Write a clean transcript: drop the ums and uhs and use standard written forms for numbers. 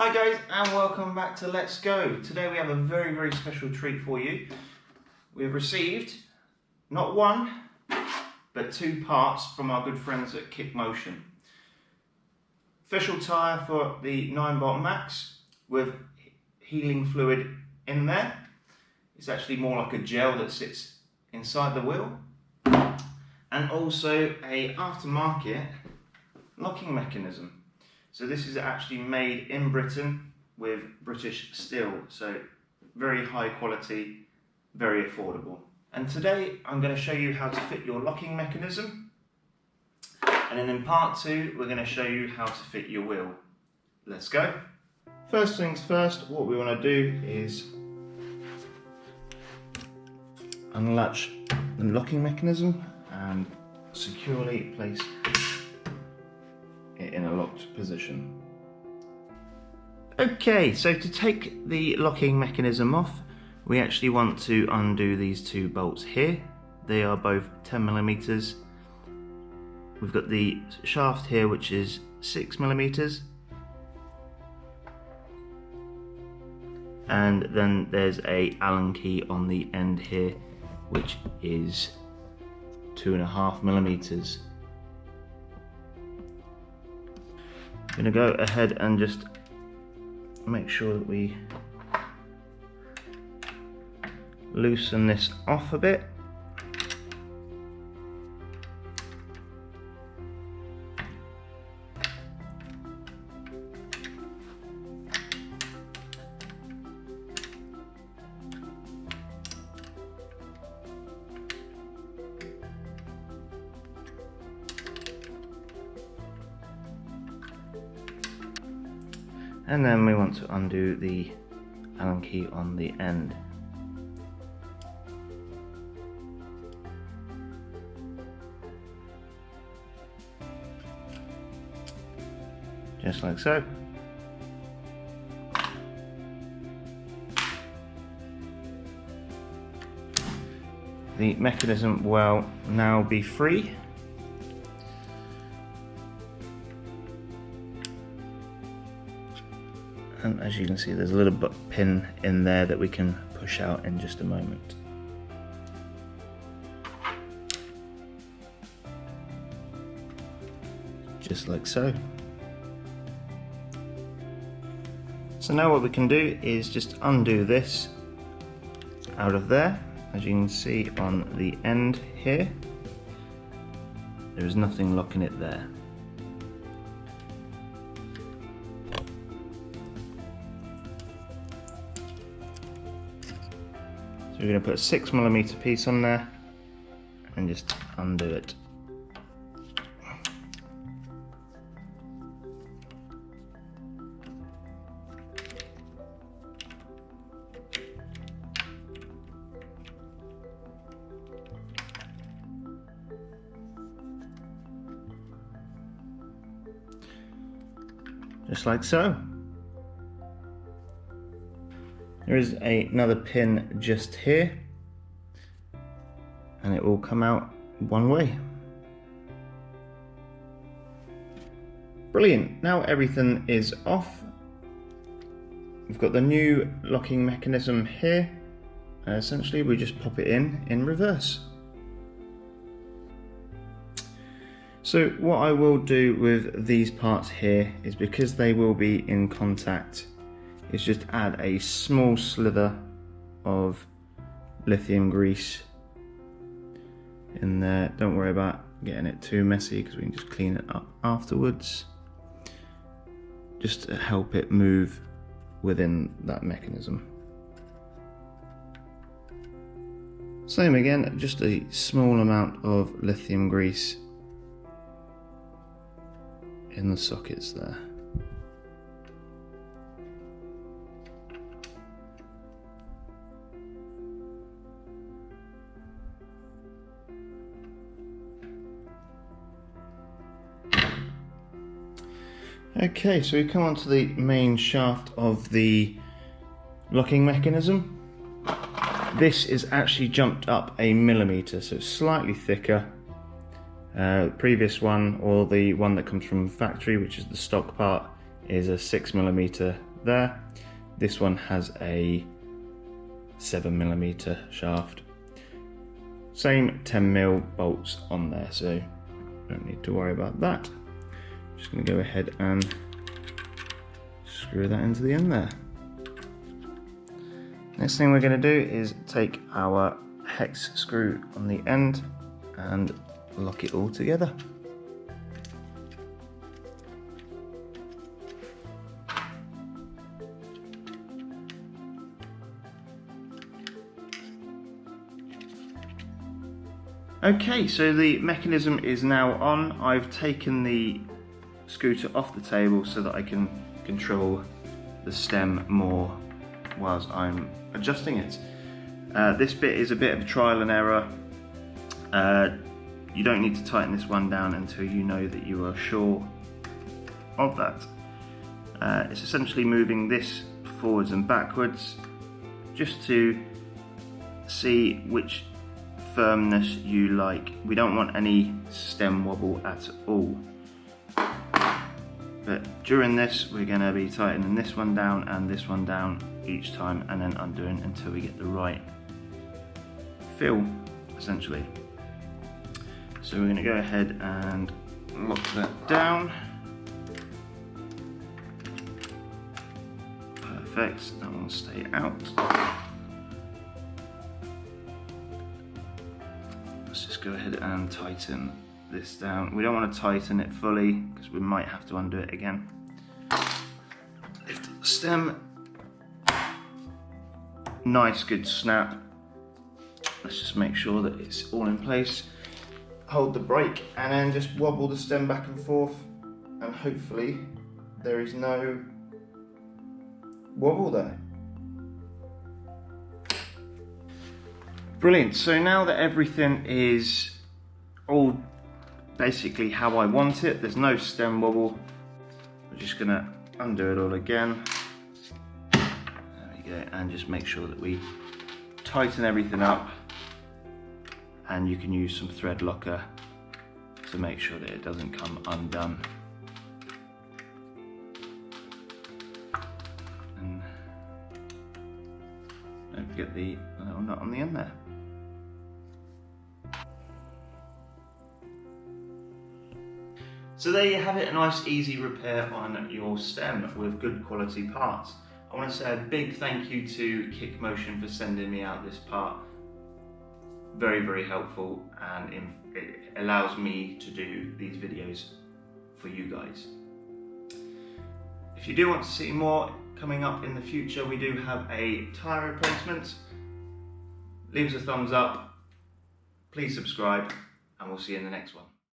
Hi guys, and welcome back to Let's Go. Today we have a very special treat for you. We've received not one but two parts from our good friends at Kickmotion. Official tyre for the Ninebot Max with healing fluid in there. It's actually more like a gel that sits inside the wheel, and also a aftermarket locking mechanism. So this is actually made in Britain with British steel, so very high quality, very affordable. And today I'm going to show you how to fit your locking mechanism, and then in part two we're going to show you how to fit your wheel. Let's go. First things first, what we want to do is unlatch the locking mechanism and securely place it in a locked position. Okay, so to take the locking mechanism off, we actually want to undo these two bolts here. They are both 10mm. We've got the shaft here which is 6mm, and then there's a Allen key on the end here which is 2.5mm. I'm going to go ahead and just make sure that we loosen this off a bit. And then we want to undo the Allen key on the end. Just like so. The mechanism will now be free. And as you can see, there's a little pin in there that we can push out in just a moment. Just like so. So now what we can do is just undo this out of there. As you can see on the end here, there is nothing locking it there. So we're going to put a 6mm piece on there and just undo it. Just like so. There is another pin just here, and it will come out one way. Brilliant, now everything is off. We've got the new locking mechanism here, and essentially we just pop it in reverse. So what I will do with these parts here is, because they will be in contact, is just add a small slither of lithium grease in there. Don't worry about getting it too messy because we can just clean it up afterwards, just to help it move within that mechanism. Same again, just a small amount of lithium grease in the sockets there. Okay, so we come on to the main shaft of the locking mechanism. This is actually jumped up 1mm, so it's slightly thicker. Previous one, or the one that comes from factory, which is the stock part, is a 6mm there. This one has a 7mm shaft. Same 10mm bolts on there, so don't need to worry about that. Just going to go ahead and screw that into the end there. Next thing we're going to do is take our hex screw on the end and lock it all together. Okay, so the mechanism is now on. I've taken the scooter off the table so that I can control the stem more whilst I'm adjusting it. This bit is a bit of a trial and error. You don't need to tighten this one down until you know that you are sure of that. It's essentially moving this forwards and backwards just to see which firmness you like. We don't want any stem wobble at all. But during this, we're going to be tightening this one down and this one down each time, and then undoing until we get the right feel, essentially. So we're going to go ahead and lock that down. Perfect, that will stay out. Let's just go ahead and tighten this down. We don't want to tighten it fully because we might have to undo it again. Lift up the stem. Nice good snap. Let's just make sure that it's all in place. Hold the brake and then just wobble the stem back and forth, and hopefully there is no wobble there. Brilliant, so now that everything is all basically how I want it, there's no stem wobble, we're just gonna undo it all again. There we go, and just make sure that we tighten everything up, and you can use some thread locker to make sure that it doesn't come undone. And don't forget the little nut on the end there. So there you have it, a nice easy repair on your stem with good quality parts. I want to say a big thank you to Kickmotion for sending me out this part. Very, very helpful, and it allows me to do these videos for you guys. If you do want to see more coming up in the future, we do have a tyre replacement. Leave us a thumbs up, please subscribe, and we'll see you in the next one.